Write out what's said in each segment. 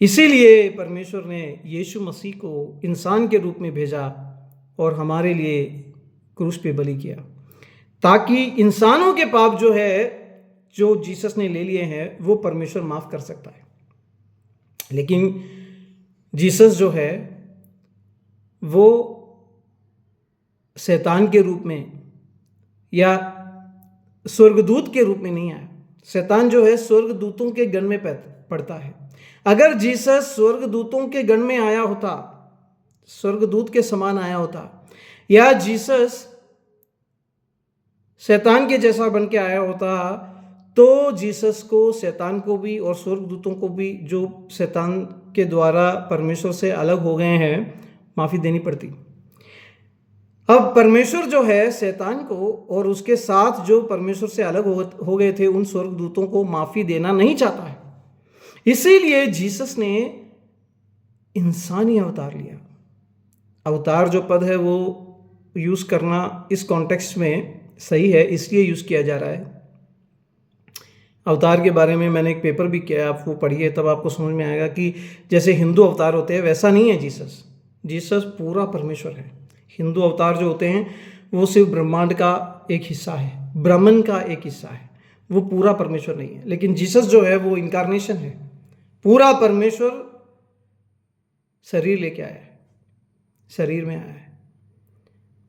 इसीलिए परमेश्वर ने यीशु मसीह को इंसान के रूप में भेजा और हमारे लिए क्रूस पे बलि किया, ताकि इंसानों के पाप जो जीसस ने ले लिए हैं वो परमेश्वर माफ कर सकता है। लेकिन जीसस जो है वो शैतान के रूप में या स्वर्गदूत के रूप में नहीं आया। शैतान जो है स्वर्गदूतों के गण में पड़ता है। अगर जीसस स्वर्गदूतों के गण में आया होता, स्वर्गदूत के समान आया होता, या जीसस शैतान के जैसा बन के आया होता, तो जीसस को शैतान को भी और स्वर्गदूतों को भी जो शैतान के द्वारा परमेश्वर से अलग हो गए हैं माफ़ी देनी पड़ती। अब परमेश्वर जो है शैतान को और उसके साथ जो परमेश्वर से अलग हो गए थे उन स्वर्गदूतों को माफ़ी देना नहीं चाहता है। इसीलिए जीसस ने इंसानी अवतार लिया। अवतार जो पद है वो यूज़ करना इस कॉन्टेक्स्ट में सही है, इसलिए यूज़ किया जा रहा है। अवतार के बारे में मैंने एक पेपर भी किया, आप वो पढ़िए तब आपको समझ में आएगा कि जैसे हिंदू अवतार होते हैं वैसा नहीं है जीसस। जीसस पूरा परमेश्वर है। हिंदू अवतार जो होते हैं वो सिर्फ ब्रह्मांड का एक हिस्सा है, ब्राह्मण का एक हिस्सा है, वो पूरा परमेश्वर नहीं है। लेकिन जीसस जो है वो इनकारनेशन है, पूरा परमेश्वर शरीर लेके आया है, शरीर में आया है।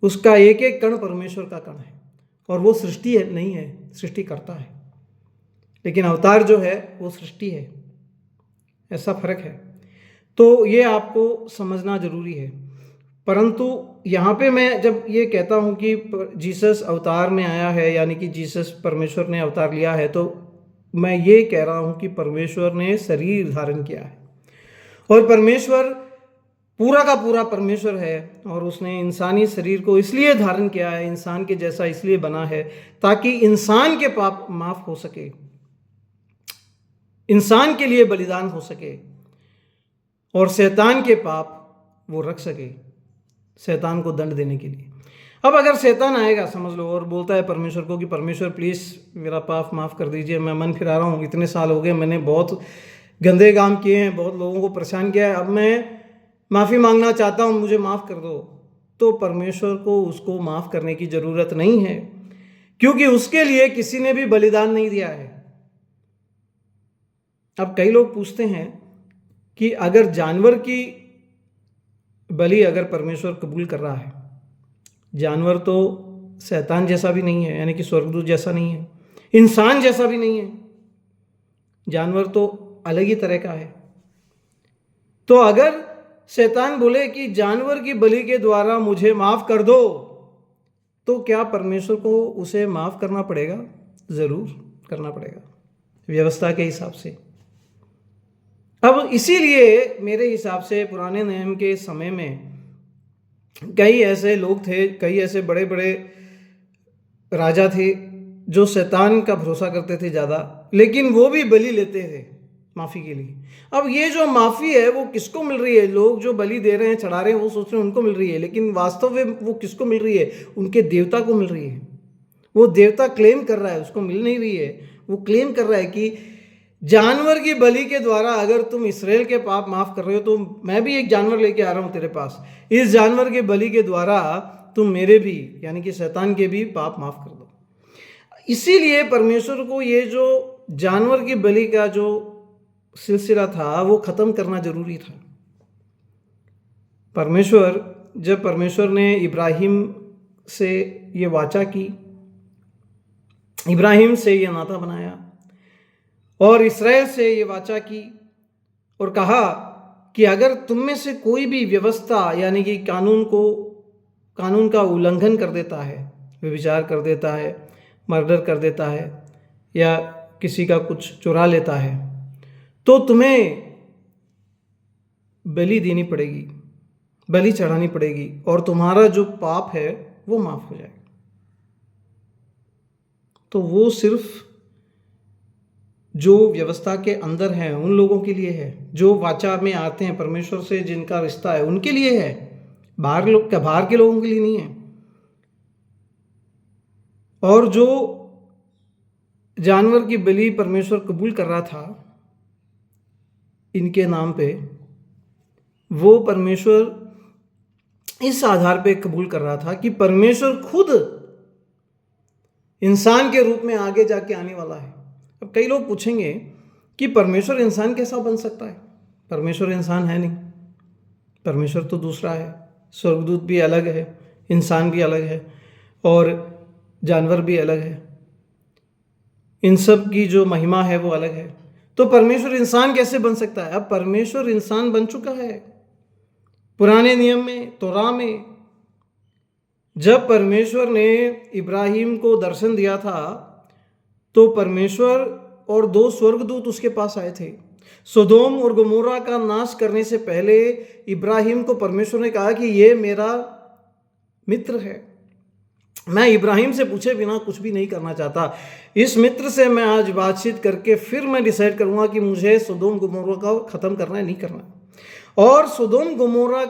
उसका एक एक कण परमेश्वर का कण है और वो सृष्टि है नहीं है, सृष्टि करता है। लेकिन अवतार जो है वो सृष्टि है, ऐसा फर्क है। तो ये आपको समझना जरूरी है। परंतु यहाँ पे मैं जब ये कहता हूँ कि जीसस अवतार में आया है, यानी कि जीसस परमेश्वर ने अवतार लिया है, तो मैं ये कह रहा हूँ कि परमेश्वर ने शरीर धारण किया है और परमेश्वर पूरा का पूरा परमेश्वर है और उसने इंसानी शरीर को इसलिए धारण किया है, इंसान के जैसा इसलिए बना है ताकि इंसान के पाप माफ हो सके, इंसान के लिए बलिदान हो सके और शैतान के पाप वो रख सके, शैतान को दंड देने के लिए। अब अगर शैतान आएगा समझ लो और बोलता है परमेश्वर को कि परमेश्वर प्लीज़ मेरा पाप माफ़ कर दीजिए, मैं मन फिरा रहा हूँ, इतने साल हो गए, मैंने बहुत गंदे काम किए हैं, बहुत लोगों को परेशान किया है, अब मैं माफ़ी मांगना चाहता हूँ, मुझे माफ़ कर दो। तो परमेश्वर को उसको माफ़ करने की ज़रूरत नहीं है, क्योंकि उसके लिए किसी ने भी बलिदान नहीं दिया है। अब कई लोग पूछते हैं कि अगर जानवर की बलि अगर परमेश्वर कबूल कर रहा है, जानवर तो शैतान जैसा भी नहीं है, यानी कि स्वर्गदूत जैसा नहीं है, इंसान जैसा भी नहीं है, जानवर तो अलग ही तरह का है। तो अगर शैतान बोले कि जानवर की बलि के द्वारा मुझे माफ कर दो, तो क्या परमेश्वर को उसे माफ करना पड़ेगा? जरूर करना पड़ेगा, व्यवस्था के हिसाब से। अब इसीलिए मेरे हिसाब से पुराने नियम के समय में कई ऐसे लोग थे, कई ऐसे बड़े बड़े राजा थे जो शैतान का भरोसा करते थे ज़्यादा, लेकिन वो भी बलि लेते थे माफ़ी के लिए। अब ये जो माफ़ी है वो किसको मिल रही है? लोग जो बलि दे रहे हैं, चढ़ा रहे हैं, वो सोच रहे हैं उनको मिल रही है, लेकिन वास्तव में वो किसको मिल रही है? उनके देवता को मिल रही है। वो देवता क्लेम कर रहा है, उसको मिल नहीं रही है। वो क्लेम कर रहा है कि जानवर की बलि के द्वारा अगर तुम इसराइल के पाप माफ कर रहे हो, तो मैं भी एक जानवर लेके आ रहा हूं तेरे पास, इस जानवर के बलि के द्वारा तुम मेरे भी, यानी कि शैतान के भी पाप माफ कर दो। इसीलिए परमेश्वर को ये जो जानवर की बलि का जो सिलसिला था वो खत्म करना जरूरी था। जब परमेश्वर ने इब्राहिम से ये वाचा की, इब्राहिम से ये नाता बनाया और इसराइल से ये वाचा की और कहा कि अगर तुम में से कोई भी व्यवस्था यानी कि कानून का उल्लंघन कर देता है, व्यभिचार कर देता है, मर्डर कर देता है या किसी का कुछ चुरा लेता है, तो तुम्हें बलि देनी पड़ेगी, बलि चढ़ानी पड़ेगी और तुम्हारा जो पाप है वो माफ हो जाएगा। तो वो सिर्फ जो व्यवस्था के अंदर है उन लोगों के लिए है, जो वाचा में आते हैं, परमेश्वर से जिनका रिश्ता है उनके लिए है, बाहर के लोगों के लिए नहीं है। और जो जानवर की बलि परमेश्वर कबूल कर रहा था इनके नाम पे, वो परमेश्वर इस आधार पे कबूल कर रहा था कि परमेश्वर खुद इंसान के रूप में आगे जाके आने वाला है। अब कई लोग पूछेंगे कि परमेश्वर इंसान कैसा बन सकता है? परमेश्वर इंसान है नहीं, परमेश्वर तो दूसरा है। स्वर्गदूत भी अलग है, इंसान भी अलग है, और जानवर भी अलग है। इन सब की जो महिमा है वो अलग है। तो परमेश्वर इंसान कैसे बन सकता है? अब परमेश्वर इंसान बन चुका है पुराने नियम में, तोरा में। जब परमेश्वर ने इब्राहिम को दर्शन दिया था तो परमेश्वर और 2 स्वर्गदूत उसके पास आए थे। सोदोम और गमोरा का नाश करने से पहले इब्राहिम को परमेश्वर ने कहा कि ये मेरा मित्र है, मैं इब्राहिम से पूछे बिना कुछ भी नहीं करना चाहता। इस मित्र से मैं आज बातचीत करके फिर मैं डिसाइड करूंगा कि मुझे सोदोम गमोरा का ख़त्म करना है, नहीं करना। और सोदोम गमोरा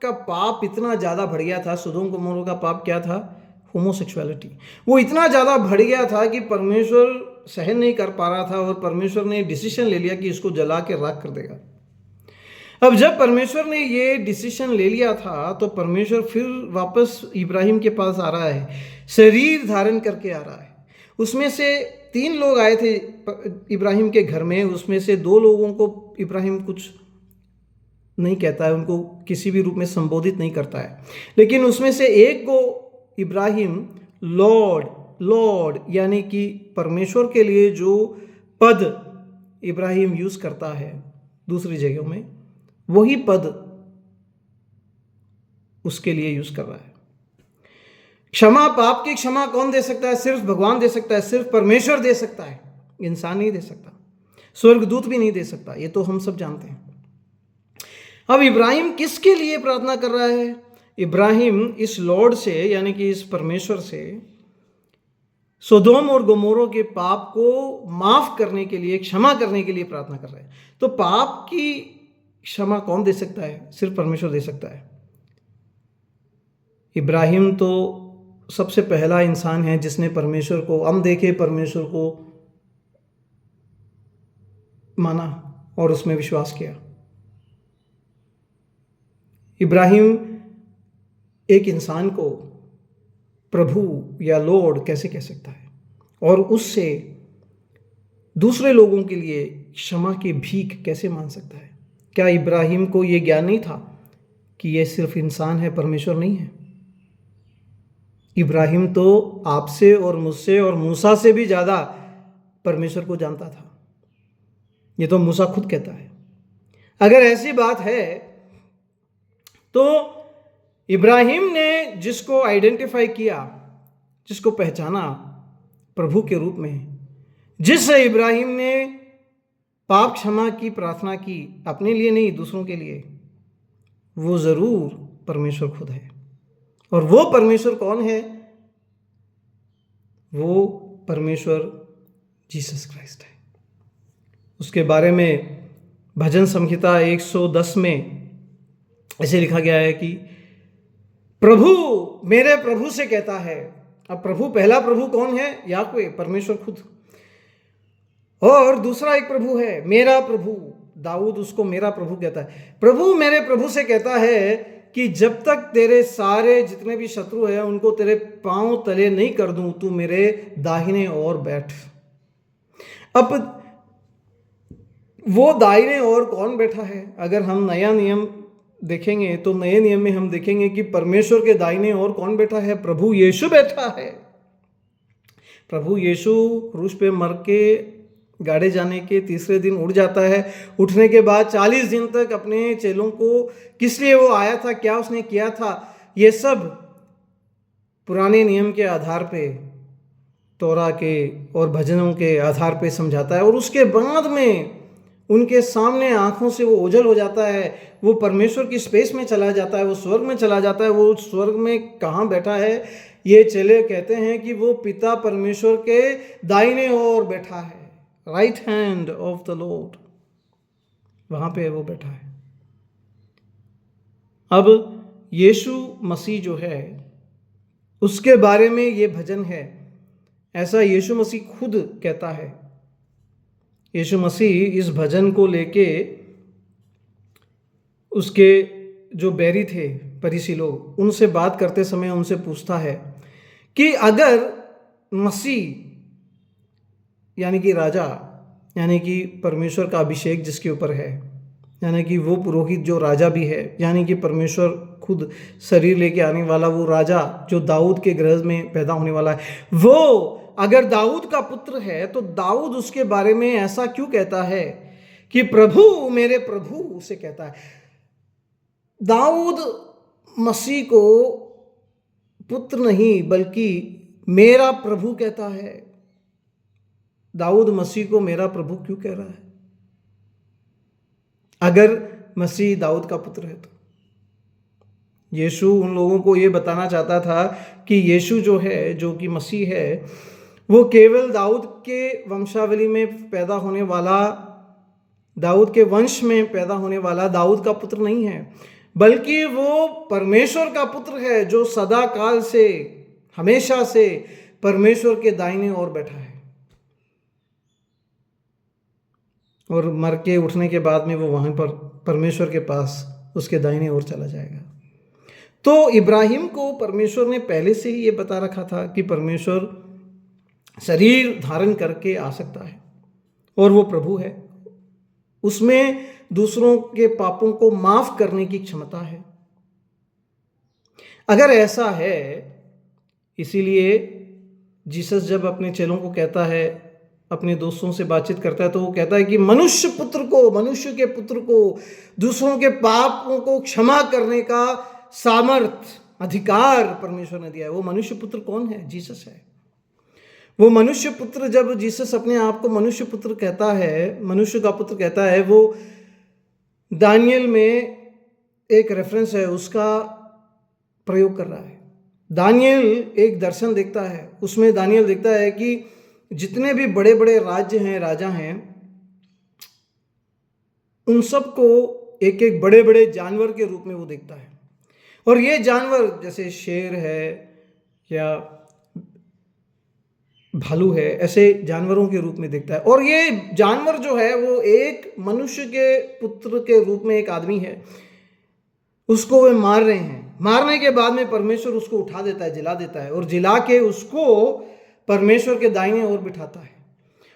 का पाप इतना ज़्यादा बढ़ गया था। सोदोम गमोरा का पाप क्या था? होमोसेक्सुअलिटी। वो इतना ज़्यादा बढ़ गया था कि परमेश्वर सहन नहीं कर पा रहा था, और परमेश्वर ने डिसीजन ले लिया कि इसको जला के राख कर देगा। अब जब परमेश्वर ने ये डिसीजन ले लिया था तो परमेश्वर फिर वापस इब्राहिम के पास आ रहा है, शरीर धारण करके आ रहा है। उसमें से 3 लोग आए थे इब्राहिम के घर में, उसमें से 2 लोगों को इब्राहिम कुछ नहीं कहता है, उनको किसी भी रूप में संबोधित नहीं करता है, लेकिन उसमें से एक को इब्राहिम लॉर्ड यानी कि परमेश्वर के लिए जो पद इब्राहिम यूज करता है दूसरी जगहों में, वही पद उसके लिए यूज कर रहा है। क्षमा, पाप की क्षमा कौन दे सकता है? सिर्फ भगवान दे सकता है, सिर्फ परमेश्वर दे सकता है, इंसान नहीं दे सकता, स्वर्गदूत भी नहीं दे सकता, ये तो हम सब जानते हैं। अब इब्राहिम किसके लिए प्रार्थना कर रहा है? इब्राहिम इस लॉर्ड से यानी कि इस परमेश्वर से सोदोम और गमोरा के पाप को माफ करने के लिए, क्षमा करने के लिए प्रार्थना कर रहे हैं। तो पाप की क्षमा कौन दे सकता है? सिर्फ परमेश्वर दे सकता है। इब्राहिम तो सबसे पहला इंसान है जिसने परमेश्वर को अनदेखे परमेश्वर को माना और उसमें विश्वास किया। इब्राहिम एक इंसान को प्रभु या लॉर्ड कैसे कह सकता है, और उससे दूसरे लोगों के लिए क्षमा की भीख कैसे मान सकता है? क्या इब्राहिम को यह ज्ञान नहीं था कि यह सिर्फ इंसान है, परमेश्वर नहीं है? इब्राहिम तो आपसे और मुझसे और मूसा से भी ज़्यादा परमेश्वर को जानता था। ये तो मूसा खुद कहता है। अगर ऐसी बात है तो इब्राहिम ने जिसको आइडेंटिफाई किया, जिसको पहचाना प्रभु के रूप में, जिस इब्राहिम ने पाप क्षमा की प्रार्थना की, अपने लिए नहीं दूसरों के लिए, वो ज़रूर परमेश्वर खुद है। और वो परमेश्वर कौन है? वो परमेश्वर जीसस क्राइस्ट है। उसके बारे में भजन संहिता 110 में ऐसे लिखा गया है कि प्रभु मेरे प्रभु से कहता है। अब प्रभु, पहला प्रभु कौन है? याकवे, परमेश्वर खुद। और दूसरा एक प्रभु है, मेरा प्रभु। दाऊद उसको मेरा प्रभु कहता है। प्रभु मेरे प्रभु से कहता है कि जब तक तेरे सारे जितने भी शत्रु हैं उनको तेरे पांव तले नहीं कर दूं, तू मेरे दाहिने ओर बैठ। अब वो दाहिने ओर कौन बैठा है? अगर हम नया नियम देखेंगे तो नए नियम में हम देखेंगे कि परमेश्वर के दाहिने ओर कौन बैठा है? प्रभु यीशु बैठा है। प्रभु यीशु क्रूस पे मर के गाड़े जाने के तीसरे दिन उठ जाता है। उठने के बाद 40 दिन तक अपने चेलों को किस लिए वो आया था, क्या उसने किया था, ये सब पुराने नियम के आधार पे, तोरा के और भजनों के आधार पे समझाता है। और उसके बाद में उनके सामने आंखों से वो ओझल हो जाता है, वो परमेश्वर की स्पेस में चला जाता है, वो स्वर्ग में चला जाता है। वो स्वर्ग में कहाँ बैठा है? ये चेले कहते हैं कि वो पिता परमेश्वर के दाहिने ओर बैठा है, right hand of the Lord, वहां पे वो बैठा है। अब यीशु मसीह जो है उसके बारे में ये भजन है। ऐसा यीशु मसीह खुद कहता है। यीशु मसीह इस भजन को लेके उसके जो बैरी थे फरीसी लोग, उनसे बात करते समय उनसे पूछता है कि अगर मसीह यानी कि राजा, यानी कि परमेश्वर का अभिषेक जिसके ऊपर है, यानी कि वो पुरोहित जो राजा भी है, यानी कि परमेश्वर खुद शरीर लेके आने वाला वो राजा जो दाऊद के गृह में पैदा होने वाला है, वो अगर दाऊद का पुत्र है तो दाऊद उसके बारे में ऐसा क्यों कहता है कि प्रभु मेरे प्रभु उसे कहता है। दाऊद मसीह को पुत्र नहीं बल्कि मेरा प्रभु कहता है। दाऊद मसीह को मेरा प्रभु क्यों कह रहा है अगर मसीह दाऊद का पुत्र है तो? यीशु उन लोगों को यह बताना चाहता था कि यीशु जो है, जो कि मसीह है, वो केवल दाऊद के वंशावली में पैदा होने वाला, दाऊद के वंश में पैदा होने वाला दाऊद का पुत्र नहीं है, बल्कि वो परमेश्वर का पुत्र है जो सदा काल से, हमेशा से परमेश्वर के दाहिने ओर बैठा है, और मर के उठने के बाद में वो वहां पर परमेश्वर के पास उसके दाहिने ओर चला जाएगा। तो इब्राहिम को परमेश्वर ने पहले से ही ये बता रखा था कि परमेश्वर शरीर धारण करके आ सकता है और वो प्रभु है, उसमें दूसरों के पापों को माफ करने की क्षमता है। अगर ऐसा है, इसीलिए जीसस जब अपने चेलों को कहता है, अपने दोस्तों से बातचीत करता है, तो वो कहता है कि मनुष्य के पुत्र को दूसरों के पापों को क्षमा करने का सामर्थ, अधिकार परमेश्वर ने दिया है। वो मनुष्य पुत्र कौन है? जीसस है। वो मनुष्य पुत्र, जब जीसस अपने आप को मनुष्य पुत्र कहता है, मनुष्य का पुत्र कहता है, वो दानियल में एक रेफरेंस है, उसका प्रयोग कर रहा है। दानियल एक दर्शन देखता है, उसमें दानियल देखता है कि जितने भी बड़े बड़े राज्य हैं, राजा हैं, उन सबको एक एक बड़े बड़े जानवर के रूप में वो देखता है, और ये जानवर जैसे शेर है या भालू है, ऐसे जानवरों के रूप में देखता है। और ये जानवर जो है वो एक मनुष्य के पुत्र के रूप में एक आदमी है, उसको वे मार रहे हैं। मारने के बाद में परमेश्वर उसको उठा देता है, जिला देता है, और जिला के उसको परमेश्वर के दाहिने ओर बिठाता है।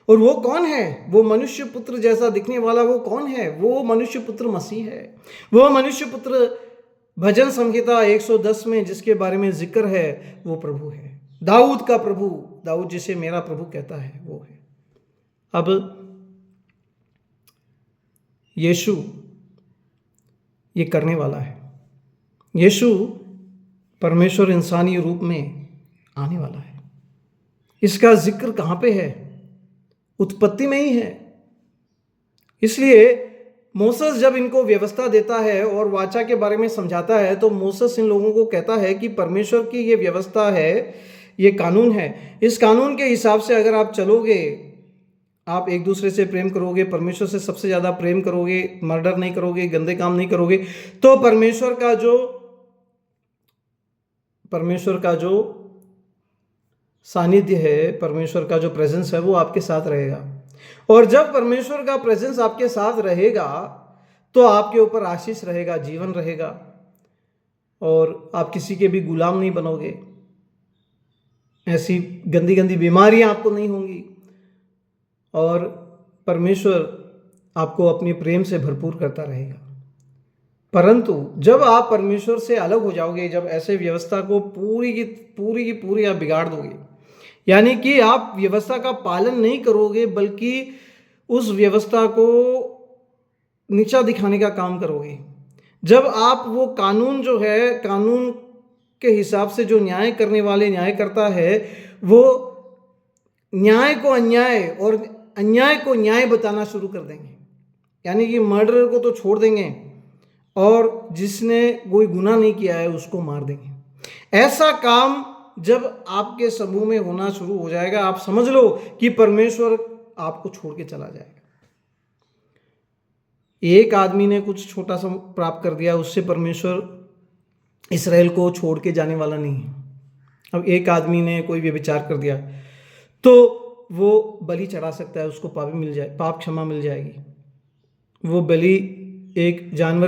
और वो कौन है? वो मनुष्य पुत्र जैसा दिखने वाला वो कौन है? वो मनुष्य पुत्र मसीह है। वो मनुष्य पुत्र भजन संहिता 110 में जिसके बारे में जिक्र है, वो प्रभु है, दाऊद का प्रभु, दाऊद जिसे मेरा प्रभु कहता है, वो है। अब यीशु ये करने वाला है। यीशु परमेश्वर इंसानी रूप में आने वाला है। इसका जिक्र कहाँ पे है? उत्पत्ति में ही है। इसलिए मोसेस जब इनको व्यवस्था देता है और वाचा के बारे में समझाता है, तो मोसेस इन लोगों को कहता है कि परमेश्वर की ये व्यवस्था है, ये कानून है, इस कानून के हिसाब से अगर आप चलोगे, आप एक दूसरे से प्रेम करोगे, परमेश्वर से सबसे ज़्यादा प्रेम करोगे, मर्डर नहीं करोगे, गंदे काम नहीं करोगे, तो परमेश्वर का जो सानिध्य है, परमेश्वर का जो प्रेजेंस है, वो आपके साथ रहेगा। और जब परमेश्वर का प्रेजेंस आपके साथ रहेगा तो आपके ऊपर आशीष रहेगा, जीवन रहेगा, और आप किसी के भी गुलाम नहीं बनोगे। ऐसी गंदी गंदी बीमारियां आपको नहीं होंगी, और परमेश्वर आपको अपने प्रेम से भरपूर करता रहेगा। परंतु जब आप परमेश्वर से अलग हो जाओगे, जब ऐसे व्यवस्था को पूरी की पूरी आप बिगाड़ दोगे, यानी कि आप व्यवस्था का पालन नहीं करोगे, बल्कि उस व्यवस्था को नीचा दिखाने का काम करोगे, जब आप वो कानून जो है, कानून के हिसाब से जो न्याय करने वाले न्याय करता है, वो न्याय को अन्याय और अन्याय को न्याय बताना शुरू कर देंगे। यानी कि मर्डरर को तो छोड़ देंगे और जिसने कोई गुनाह नहीं किया है उसको मार देंगे। ऐसा काम जब आपके समूह में होना शुरू हो जाएगा, आप समझ लो कि परमेश्वर आपको छोड़ के चला जाएगा। एक आदमी ने कुछ छोटा सा प्राप्त कर दिया, उससे परमेश्वर इसराइल को छोड़ के जाने वाला नहीं है। अब एक आदमी ने कोई व्यभिचार कर दिया तो वो बलि चढ़ा सकता है, उसको पाप क्षमा मिल जाएगी। वो बलि एक जानवर